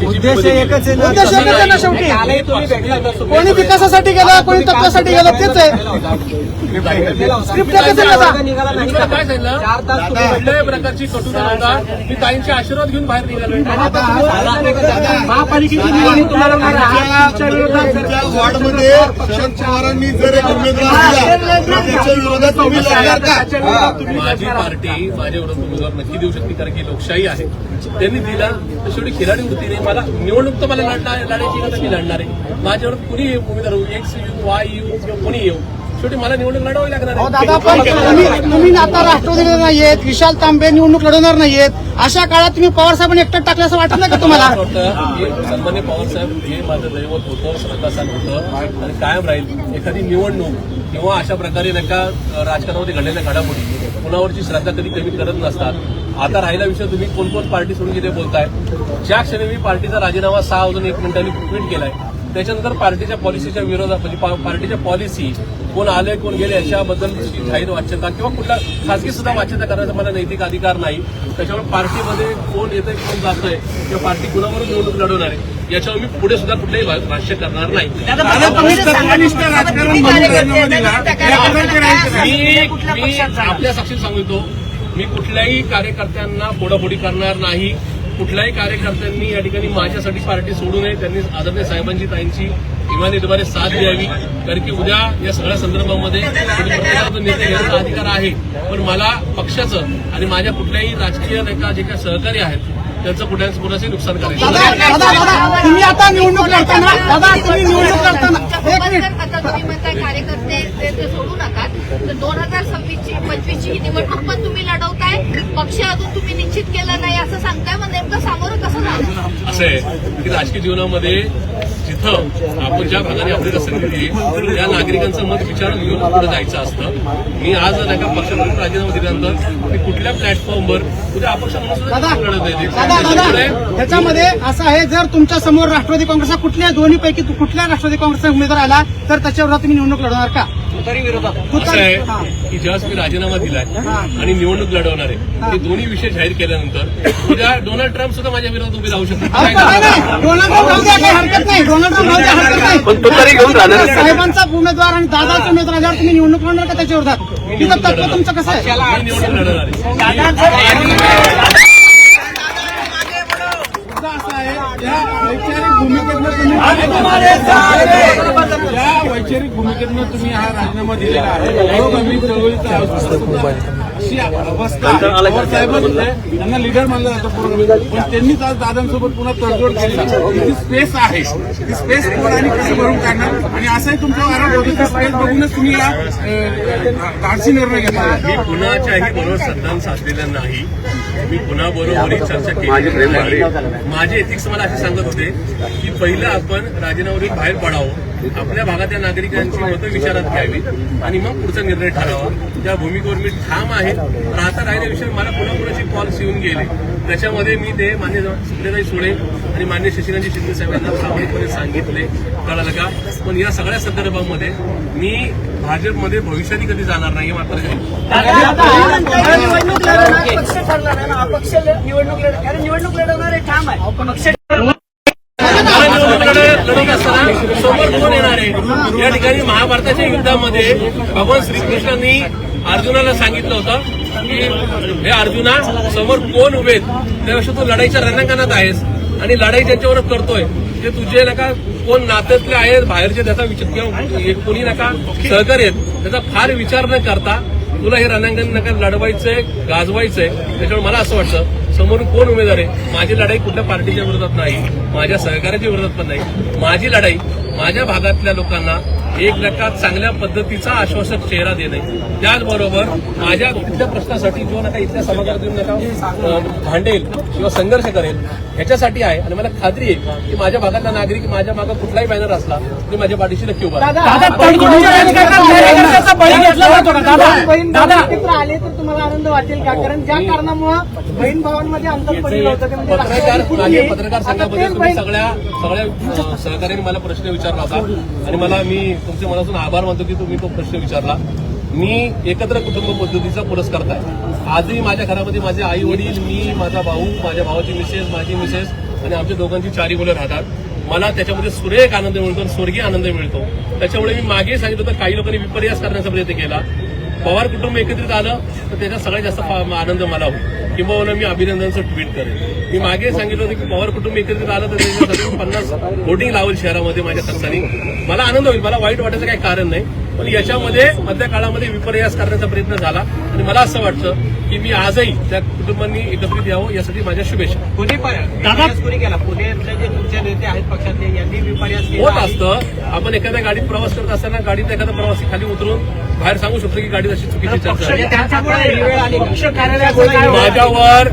उद्देश एकच आहे उद्देश एकच आहे ना शेवटी. कोणी विकासासाठी गेलं, कोणी तत्वासाठी गेलं, तेच आहे. स्क्रिप्ट एकच आहे दादा. तुम्हाला काय सांगितलं कुठल्याही प्रकारची कटुता नव्हता. मी ताईंचे आशीर्वाद घेऊन बाहेर निघालो. महापालिकेची निवडणूक तुम्हाला तुमच्या वॉर्डमध्ये शरद पवारांनी जर एक उमेदवार दिला तर त्याच्या विरोधात तुम्ही लढणार का? माझी पार्टी माझ्या विरोधात उमेदवार नक्की देऊ शकते, कारण की लोकशाही आहे. त्यांनी दिला तर शेवटी खिलाडी वृत्तीने मला निवडणूक तर मला लढायची का, तर मी लढणार आहे. माझ्यावर कुणी उमेदवार येऊ, एक्स येऊ, वाय येऊ किंवा कोणी येऊ, शेवटी मला निवडणूक लढावी लागणार हो आहे. दादा, पण तुम्ही आता राष्ट्रवादीकडे नाहीयेत, विशाल तांबे निवडणूक लढवणार नाहीयेत. अशा काळात तुम्ही पवार साहेबांनी एकटं टाकलं असं वाटत नाही का तुम्हाला? मला वाटतं की सन्मान्य पवार साहेब हे माझं दैवत होतं, श्रद्धास्थान होतं आणि कायम राहील. एखादी निवडणूक किंवा अशा प्रकारे नका राजकारणामध्ये घडलेल्या घडामोडी कुणावरची श्रद्धा कधी कमी करत नसतात. आता राहिला विषय, तुम्ही कोण कोण पार्टी सोडून गेले बोलताय. ज्या क्षणी मी पार्टीचा राजीनामा 6 वाजून 1 मिनिटांनी ट्विट केलाय, त्याच्यानंतर पार्टीच्या पॉलिसीच्या विरोधात म्हणजे पार्टीच्या पॉलिसी कोण आले कोण गेले याच्याबद्दलची जाहीर वाच्यता किंवा कुठला खासगी सुद्धा वाच्यता करण्याचा मला नैतिक अधिकार नाही. त्याच्यामुळे पार्टीमध्ये कोण येतंय कोण जातोय किंवा पार्टी कुणावर निवडणूक लढवणार आहे याच्यावर मी पुढे सुद्धा कुठलेही भाष्य करणार नाही. दादा, तुम्ही तत्वनिष्ठ राजकारण म्हणून राजीनामा दिला. याबद्दल मी आपल्या साक्षीत सांगतो, मी कुठल्याही कार्यकर्त्यांना फोडाफोडी करणार नाही. कुठल्याही कार्यकर्त्यांनी या ठिकाणी माझ्यासाठी पार्टी सोडू नये. त्यांनी आदरणीय साहेबांची ताईंची इमानतीद्वारे साथ द्यावी, कारण की उद्या या सगळ्या संदर्भामध्ये प्रत्येकाचा निर्णय घेण्याचा अधिकार आहे. पण मला पक्षाचं आणि माझ्या कुठल्याही राजकीय नेता जे काही सहकारी आहेत त्यांचं कुणाचंही नुकसान करायचं दादा, नाही. तुम्ही आता निवडणूक लढताना तुम्ही निवडणूक लढताना एक मिनिट. आता तुम्ही म्हणताय कार्यकर्ते ते सोडू नका, तर 2026-25 ही निवडणूक पण तुम्ही लढवताय, पक्ष अजून तुम्ही निश्चित केला नाही असं सांगताय. मग नेमकं सामोरं कसं जाणार? असं आहे की राजकीय जीवनामध्ये जिथं आपण ज्या भागाने आपली रचना केली त्या नागरिकांचं मत विचारून घेऊन पुढे जायचं असतं. मी आज नका पक्षाकडून राजीनामा दिल्यानंतर मी कुठल्या प्लॅटफॉर्मवर उद्या अपक्षांना सुद्धा दादा, लढत नाही. त्याच्यामध्ये असं आहे, जर तुमच्या समोर राष्ट्रवादी काँग्रेसचा कुठल्या दोन्हीपैकी कुठल्या राष्ट्रवादी काँग्रेसचा उमेदवार आला तर त्याच्यावर तुम्ही निवडणूक लढवणार का? असं आहे की ज्यावेळेस मी राजीनामा दिलाय आणि निवडणूक लढवणार आहे, हे दोन्ही विषय जाहीर केल्यानंतर उद्या डोनाल्ड ट्रम्प सुद्धा माझ्या विरोधात उभे राहू शकतात. डोनाल्ड ट्रम्प राहू द्या, काही हरकत नाही. डोनाल्ड ट्रम्प राहू द्या, हरकत नाही. साहेबांचा उमेदवार आणि दादाचा उमेदवार आल्यावर तुम्ही निवडणूक लढणार का त्याच्या विरोधात? तिथं तत्व तुमचं कसं आहे? मी निवडणूक लढवणार आहे. असं आहे, या वैचारिक भूमिकेतनं तुम्ही हा राजीनामा दिलेला आहे. मी चळवळीचा अशी अवस्था पवार साहेबच होते, त्यांना लिडर मानलं जातं पूर्ण, पण त्यांनीच आज दादांसोबत पुन्हा तडजोड केली. जी स्पेस आहे ती स्पेस कोण आणि कशी भरून काढणार, आणि असंही तुमचा आरोप होतो की स्पेस बघूनच तुम्ही या धाडसी निर्णय घेतला. मी कुणाच्याही बरोबर सत्तान साधलेलं नाही. मी कुणाबरोबरही चर्चा केली नाही. माझे एथिक्स मला असे सांगत होते की पहिलं आपण राजीनाम्यावरून बाहेर पडावं, आपल्या भागातल्या नागरिकांची मतं विचारात घ्यावी आणि मग पुढचा निर्णय ठरावा. त्या भूमिकेवर मी ठाम आहे. पण आता राहिल्याविषयी मला कुणाकुणाची कॉल्स येऊन गेले, त्याच्यामध्ये मी ते मान्य सुप्रियाताई सुळे आणि मान्य शशिकांत शिंदे साहेबांना प्रामाणिकपणे सांगितले, कळालं का. पण या सगळ्या संदर्भामध्ये मी भाजपमध्ये भविष्यात कधी जाणार नाही मात्र निवडणूक लढवणार पक्ष ठरणार आहे ना, अपक्ष निवडणूक लढवणारे ठाम आहे. पक्ष लढत असताना समोर कोण येणार आहे. या ठिकाणी महाभारताच्या युद्धामध्ये भगवान श्रीकृष्णांनी अर्जुनाला सांगितलं होतं की हे अर्जुना, समोर कोण उभेत त्यापेक्षा तू लढाईच्या रणांगणात आहेस आणि लढाई ज्यांच्यावर करतोय ते तुझे नका कोण नात्यातले आहेत बाहेरचे त्याचा विचार किंवा कोणी नका सहकार्य त्याचा फार विचार न करता तुला हे रणांगण नका लढवायचंय, गाजवायचंय. त्याच्यामुळे मला असं वाटतं समोरून कोण उमेदवार आहे. माझी लढाई कुठल्या पार्टीच्या विरोधात नाही, माझ्या सहकार्याच्या विरोधात पण नाही. माझी लढाई माझ्या भागातल्या लोकांना एक नका चांगल्या पद्धतीचा आश्वासक चेहरा देणे, त्याचबरोबर माझ्या तिथल्या प्रश्नासाठी जो नका इथल्या सभागृहातून नका भांडेल किंवा संघर्ष करेल ह्याच्यासाठी आहे. आणि मला खात्री आहे की माझ्या भागातला नागरिक माझ्या मागे कुठलाही बॅनर असला तरी माझ्या पाठीशी नक्की उभा राहील. आले तर तुम्हाला आनंद वाटेल का? कारण ज्या कारणामुळे बहीण भावांमध्ये अंतर पडलेलं होतं ते म्हणजे माझे पत्रकार संघामध्ये तुम्ही सगळ्या सहकार्याने मला प्रश्न विचारला होता आणि मी तुमचे मनातून आभार मानतो की तुम्ही तो प्रश्न विचारला. मी एकत्र कुटुंब पद्धतीचा पुरस्कर्ता आहे. आजही माझ्या घरामध्ये माझे आई वडील, मी, माझा भाऊ, माझ्या भावाची मिसेस, माझी मिसेस आणि आमच्या दोघांची 4 मुलं राहतात. मला त्याच्यामध्ये सुरेख आनंद मिळतो, स्वर्गीय आनंद मिळतो. त्याच्यामुळे मी मागे सांगितलं होतं काही लोकांनी विपर्यास करण्याचा प्रयत्न केला. पवार कुटुंब एकत्रित आलं तर त्याचा सगळ्यात जास्त आनंद मला होईल, किंवा मी अभिनंदनचं ट्विट करेन. मी मागे सांगितलं होतं की पवार कुटुंब एकत्रित आलं तर त्याच्यासाठी 50 वोटिंग लावेल शहरामध्ये माझ्या खर्चाने. मला आनंद होईल, मला वाईट वाटायचं काही कारण नाही. पण याच्यामध्ये मधल्या काळामध्ये विपर्यास करण्याचा प्रयत्न झाला आणि मला असं वाटतं की मी आजही त्या कुटुंबांनी एकत्रित यावं यासाठी माझ्या शुभेच्छा. कोणी केला? पुण्यातले जे तुमचे नेते आहेत पक्षातले यांनी विपर्यास होत असतं. आपण एखाद्या गाडीत प्रवास करत असताना गाडीत एखादा प्रवासी खाली उतरून बाहेर सांगू शकतो की गाडीत अशी चुकीची चर्चा आहे. माझ्यावर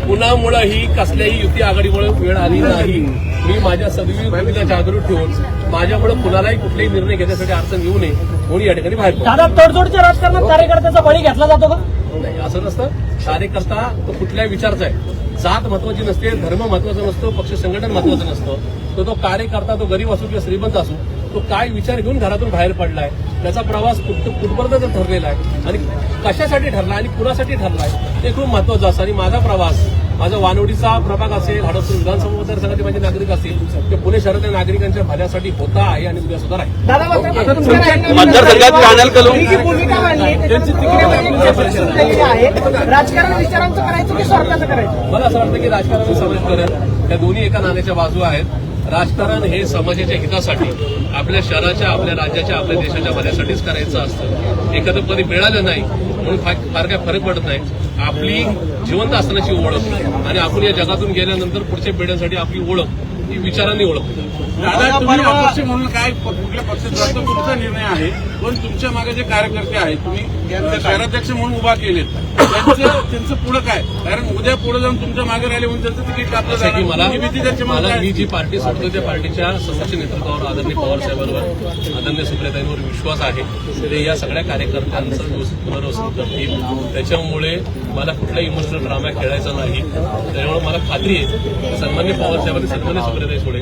कुणामुळेही कसल्याही युती आघाडीमुळे वेळ आली नाही. मी माझ्या सदैव भूमिका जागृत ठेवून माझ्यामुळे कुणालाही कुठलाही निर्णय घेण्यासाठी अडचण येऊ नये म्हणून या ठिकाणी बाहेर पडतो. दादा, तडजोडच्या राजकारणात कार्यकर्त्याचा बळी घेतला जातो का? नाही, असं नसतं. कार्यकर्ता तो कुठल्याही विचारचा आहे. जात महत्वाची नसते, धर्म महत्वाचा नसतो, पक्ष संघटन महत्वाचं नसतं. तो कार्यकर्ता, तो गरीब असो किंवा श्रीमंत असो, तो काय विचार घेऊन घरातून बाहेर पडलाय, त्याचा प्रवास कुठपर्यंत ठरलेला आहे आणि कशासाठी ठरला आणि कुणासाठी ठरलाय ते खूप महत्वाचं असतं. आणि माझा प्रवास, माझा वानवडीचा प्रभाग असेल, हडपसर विधानसभा मतदारसंघाचे माझे नागरिक असतील, ते पुणे शहरातल्या नागरिकांच्या भल्यासाठी होता आहे आणि उद्या सुद्धा राहील. मतदारसंघात पॅनल करून राजकारण विचारांचं करायचं की स्वार्थाचं करायचं? मला असं वाटतं की राजकारण समाज करेल, त्या दोन्ही एका नाण्याच्या बाजू आहेत. राजकारण हे समाजाच्या हितासाठी, आपल्या शहराच्या, आपल्या राज्याच्या, आपल्या देशाच्या भल्यासाठीच करायचं असतं. एखादं पद मिळालं नाही म्हणून फार काय फरक पडत नाही. आपली जिवंत असण्याची ओळख आणि आपण या जगातून गेल्यानंतर पुढच्या पिढ्यांसाठी आपली ओळख ही विचारांनी ओळख. दादा, तुम्ही अपक्ष म्हणून काय कुठल्या पक्षात जातो तुमचा निर्णय आहे, पण तुमच्या मागे जे कार्यकर्ते आहेत, तुम्ही त्यांचे शहराध्यक्ष म्हणून उभा केलेत, त्यांचं पुढं काय? कारण उद्या पुढे जाऊन तुमच्या मागे राहिले म्हणून त्यांचं तिकीट कापलं जसं की जाणार. मला मी जी पार्टी सोडतो त्या पार्टीच्या सर्वोच्च नेतृत्वावर आदरणीय पवार साहेबांवर, आदरणीय सुप्रियाताईंवर विश्वास आहे. ते या सगळ्या कार्यकर्त्यांचं पुनर्वसन करतील. त्याच्यामुळे मला कुठलाही इमोशनल ड्रामा खेळायचा नाही. त्यामुळे मला खात्री आहे सन्मान्य पवार साहेबांनी, सन्मान्य सुप्रियाताई सोडे,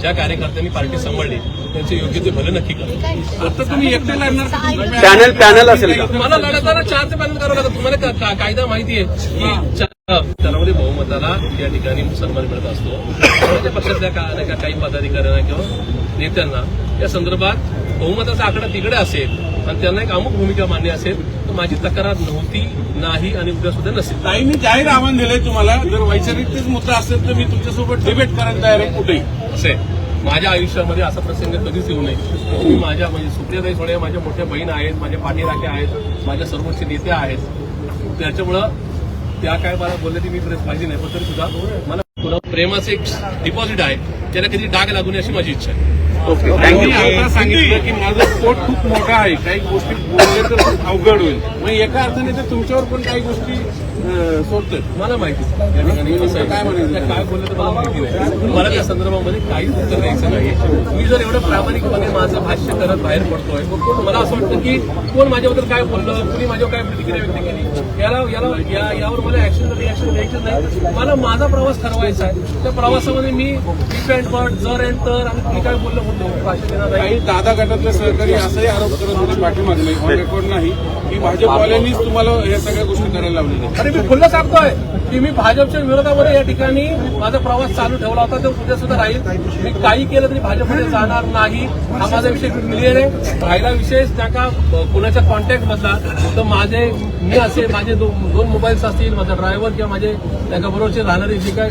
ज्या कार्यकर्त्यांनी पार्टी सांभाळली त्यांचे योग्य ते भले नक्की करा. आता तुम्ही एकटे लढणार, पॅनल असेल का? मला लढताना 4 ते पॅनल करावं लागतं. तुम्हाला कायदा माहिती आहे की त्यामध्ये बहुमताला या ठिकाणी सन्मान मिळत असतो. त्या पक्षातल्या काही पदाधिकाऱ्यांना किंवा नेत्यांना या संदर्भात बहुमताचा आकडा तिकडे असेल आणि त्यांना एक अमुक भूमिका मान्य असेल तर माझी तक्रार नव्हती, नाही आणि उद्या सुद्धा नसेल. ताईंनी जाहीर आव्हान दिलंय तुम्हाला, जर वैचारिकतेच मुद्दा असेल तर मी तुमच्यासोबत डिबेट करायला तयार आहे कुठेही. असे माझ्या आयुष्यामध्ये असा प्रसंग कधीच येऊ नये. मी माझ्या सुप्रियाताई सोडे माझ्या मोठ्या बहीण आहेत, माझ्या पाठीराख्या आहेत, माझ्या सर्वोच्च नेत्या आहेत. त्याच्यामुळं त्या काय मला बोलले ती मी प्रेस पाहिजे नाही, पण तरी सुद्धा मला प्रेमाचं एक डिपॉझिट आहे, त्याला कधी डाग लागू नये अशी माझी इच्छा आहे. मी आता सांगितलं की माझं पोट खूप मोठं आहे, काही गोष्टी बोलले तर खूप अवघड होईल. मग एका अर्थाने तर तुमच्यावर पण काही गोष्टी सोडतोय. मला माहिती या ठिकाणी काय म्हणायचं, काय बोललं तर मला माहिती नाही. मला त्या संदर्भामध्ये काहीच उत्तर द्यायचं नाही. मी जर एवढं प्रामाणिकपणे माझं भाष्य करत बाहेर पडतोय, मला असं वाटतं की कोण माझ्याबद्दल काय बोललं, कुणी माझ्यावर काय प्रतिक्रिया व्यक्त केली, यावर मला रिॲक्शन द्यायचं नाही. मला माझा प्रवास ठरवायचा आहे. त्या प्रवासामध्ये मी इफ अँड बट, जर अँड तर आणि कुणी काय बोललं म्हणून भाष्य देणार नाही. काही दादा गटातले सहकारी असाही आरोप करत होते पाठीमागले, ऑन रेकॉर्ड नाही, की भाजपवाल्यांनीच तुम्हाला या सगळ्या गोष्टी करायला लावलेल्या. अरे मी खुल्लं सांगतोय की मी भाजपच्या विरोधामध्ये या ठिकाणी माझा प्रवास चालू ठेवला होता, तो उद्या सुद्धा राहील. मी काही केलं तरी भाजपमध्ये जाणार नाही, हा माझा विषय क्लिअर आहे. राहिला विषय त्या कुणाच्या कॉन्टॅक्ट मधला, तर मी असे माझे दोन मोबाईल्स असतील, माझा ड्रायव्हर किंवा माझे त्याच्याबरोबरचे राहणारी जी काय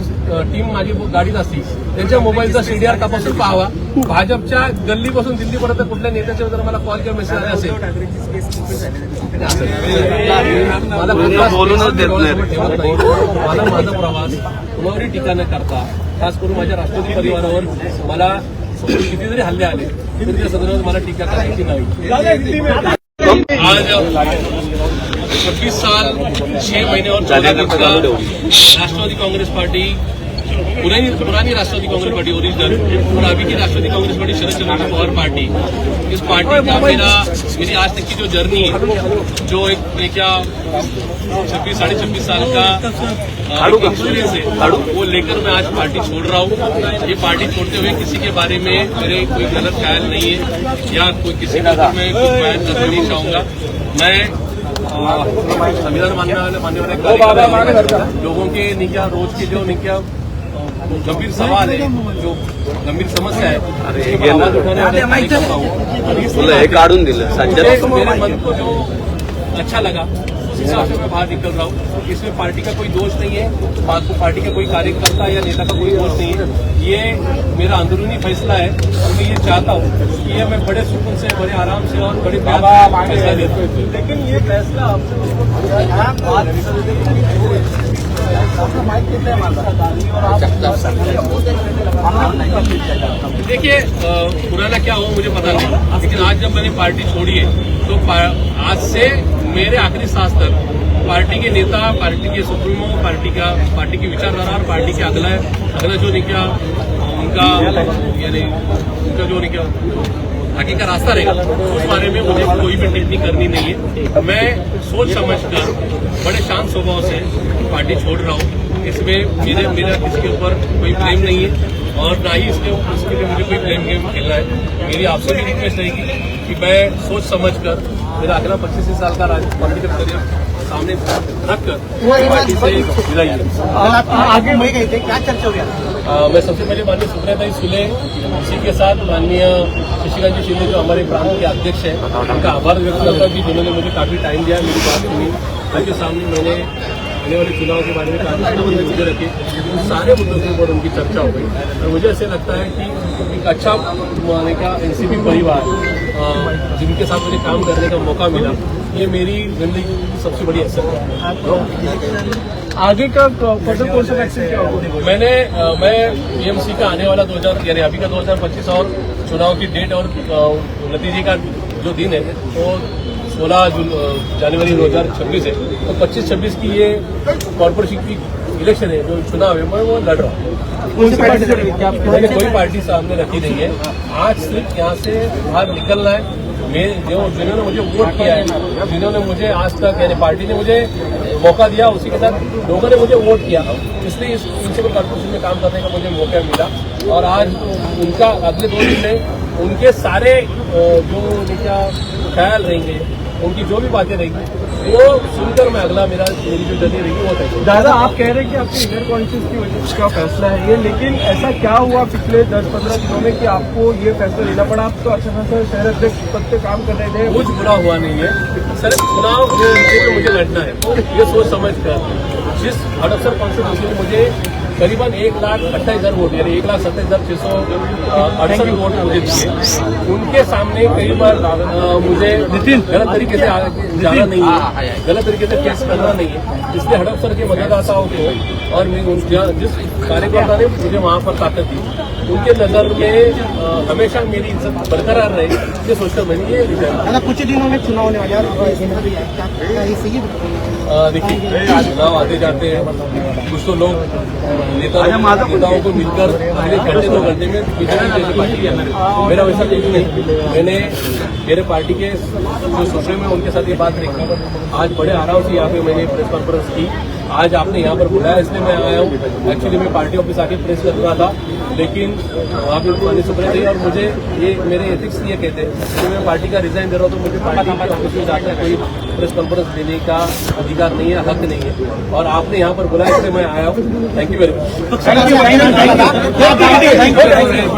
टीम माझी गाडीत असतील त्यांच्या मोबाईलचा सीडीआर तपासून पाहावा. भाजपच्या गल्लीपासून दिल्लीपर्यंत कुठल्या नेत्याच्या जर मला कॉल किंवा मेसेज आले असेल मला बोलूनच देत नाही. मला माझा प्रवास कुणावरही टीका न करता, खास करून माझ्या राष्ट्रवादी परिवारावर मला किती जरी हल्ले आले तरी त्या संदर्भात मला टीका करायची नाही. आज 26 साल 6 महीने राष्ट्रवादी कांग्रेस पार्टी, पुरानी राष्ट्रवादी कांग्रेस पार्टी ओरिजिनल और अभी की राष्ट्रवादी कांग्रेस पार्टी शरद चंद्र पवार पार्टी, इस पार्टी का मेरी आज तक की जो जर्नी है, जो एक क्या 26-26.5 साल का एक्सपीरियंस है, वो लेकर मैं आज पार्टी छोड़ रहा हूँ. ये पार्टी छोड़ते हुए किसी के बारे में मेरे कोई गलत ख्याल नहीं है या कोई किसी को मैं कुछ बयान करना नहीं चाहूंगा. मैं संविधान मानने वाले लोगों के निक्या रोज के जो निक्या गंभीर सवाल है, जो गंभीर समस्या है, आवाज उठाने वाले कार्य करता हूँ। हे काढून दिलं संजय मेरे मन को जो अच्छा लगा उस हिसाब से मैं बाहर निकल रहा हूँ। इसमें पार्टी का कोई दोष नहीं है, पार्टी का कोई कार्यकर्ता या नेता का कोई दोष नहीं है। ये मेरा अंदरूनी फैसला है और मैं ये चाहता हूँ कि ये मैं बड़े सुकून से, बड़े आराम से और बड़े प्यार से फैसला लेता हूँ। लेकिन ये फैसला देखिए, पुराना क्या हुआ मुझे पता नहीं, लेकिन आज जब मैंने पार्टी छोड़ी है तो आज से मेरे आखिरी सांस तक पार्टी के नेता, पार्टी के सुप्रीमो, पार्टी की विचारधारा और पार्टी के अगला जो निकला उनका यानी उनका जो निकला आगे का रास्ता रहेगा, उस बारे में मुझे कोई भी टिप्पणी करनी नहीं है। मैं सोच समझकर बड़े शांत स्वभाव से पार्टी छोड़ रहा हूँ। इसमें मेरा किसी के ऊपर कोई ब्लेम नहीं है और ना ही इसके लिए मुझे कोई ब्लेम गेम खेलना है। मेरी आपसे भी रिक्वेस्ट रहेगी कि मैं सोच समझकर मेरा अगला 25 साल का पॉलिटिकल करियर सामने रखकर पार्टी से विदाई। आगे मैं गए थे, क्या चर्चा हुई? मैं सबसे पहले माननीय सुब्रता सुले, इसी के साथ माननीय शशिकांत जी शिंदे जो हमारे प्रांत के अध्यक्ष हैं, उनका आभार व्यक्त करता हूँ कि जिन्होंने मुझे काफी टाइम दिया, मेरी बात सुनी, उनके सामने मैंने आने वाले चुनाव के बारे में काफी मुद्दे रखे, उन सारे मुद्दों के ऊपर उनकी चर्चा हो गई। और मुझे ऐसे लगता है कि एक अच्छा माने का एनसीपी परिवार जिनके साथ मुझे काम करने का मौका मिला, ये मेरी जिंदगी की सबसे बड़ी असर है। आगे का फर्दर कोर्स ऑफ एक्शन क्या होगा? मैं पीएमसी का आने वाला 2000 यानी अभी का 2025 और चुनाव की डेट और नतीजे का जो दिन है वो 16 जनवरी 2026 है। तो 25-26 की ये कॉर्पोरेशन की इलेक्शन है, जो चुनाव है, मैं वो लड़ रहा हूँ। मैंने कोई पार्टी सामने रखी नहीं है। आज सिर्फ यहाँ से बाहर निकलना है। जिन्होंने मुझे वोट किया है, जिन्होंने मुझे आज तक यानी पार्टी ने मुझे मौका दिया, उसी के साथ लोगों ने मुझे वोट किया, इसलिए इस म्यूनिसिपल कॉर्पोरेशन में काम करने का मुझे मौका मिला। और आज उनका अगले 2 दिन में उनके सारे जो उनका ख्याल रहेंगे, उनकी जो भी बातें रहेंगी, वो सुनकर मैं मेरी जो जर्नी रहेगी वो तय। दादा, आप कह रहे हैं कि आपके इनर कॉन्शियस की वजह का फैसला है ये, लेकिन ऐसा क्या हुआ पिछले 10-15 दिनों में कि आपको ये फैसला लेना पड़ा? आप तो अच्छा खासा शहर अध्यक्ष पद पे काम कर रहे थे। कुछ बुरा हुआ नहीं है सर, चुनाव में मुझे लड़ना है, ये सोच समझ कर जिस हड़पसर कॉन्स्टिट्यूंसी में मुझे करीबन 1,28,000 वोट यानी 1,27,668 वोट मुझे दिए, उनके सामने कई बार मुझे गलत तरीके से जाना नहीं है, गलत तरीके से फेस करना नहीं है। इसलिए हड़पसर के मतदाताओं को और जिस कार्यकर्ता ने मुझे वहां पर ताकत दी, उनके नजर में हमेशा मेरी इज्जत बरकरार रहे, ये सोचकर मैंने ये दादा, कुछ दिनों में चुनाव होने वाले देखिए, चुनाव आते जाते हैं, कुछ तो लोग नेताओं को मिलकर अगले घंटे 2 घंटे में बीजेपी पार्टी है, मेरा वैसा कुछ नहीं। मैंने मेरे पार्टी के जो सूत्रों में उनके साथ ये बात रखी, आज बड़े आराम से यहाँ पे मैंने प्रेस कॉन्फ्रेंस की। आज आपने यहाँ पर बुलाया इसलिए मैं आया हूँ। एक्चुअली मैं पार्टी ऑफिस आके प्रेस कर रहा था, लेकिन वहाँ पे माननीय सुब्रता थी और मुझे ये मेरे एथिक्स ये कहते हैं कि मैं पार्टी का रिजाइन दे रहा हूँ, तो मुझे पार्टी के ऑफिस में जाकर कोई प्रेस कॉन्फ्रेंस देने का अधिकार नहीं है, हक नहीं है। और आपने यहाँ पर बुलाया इसलिए मैं आया हूँ। Thank you very much.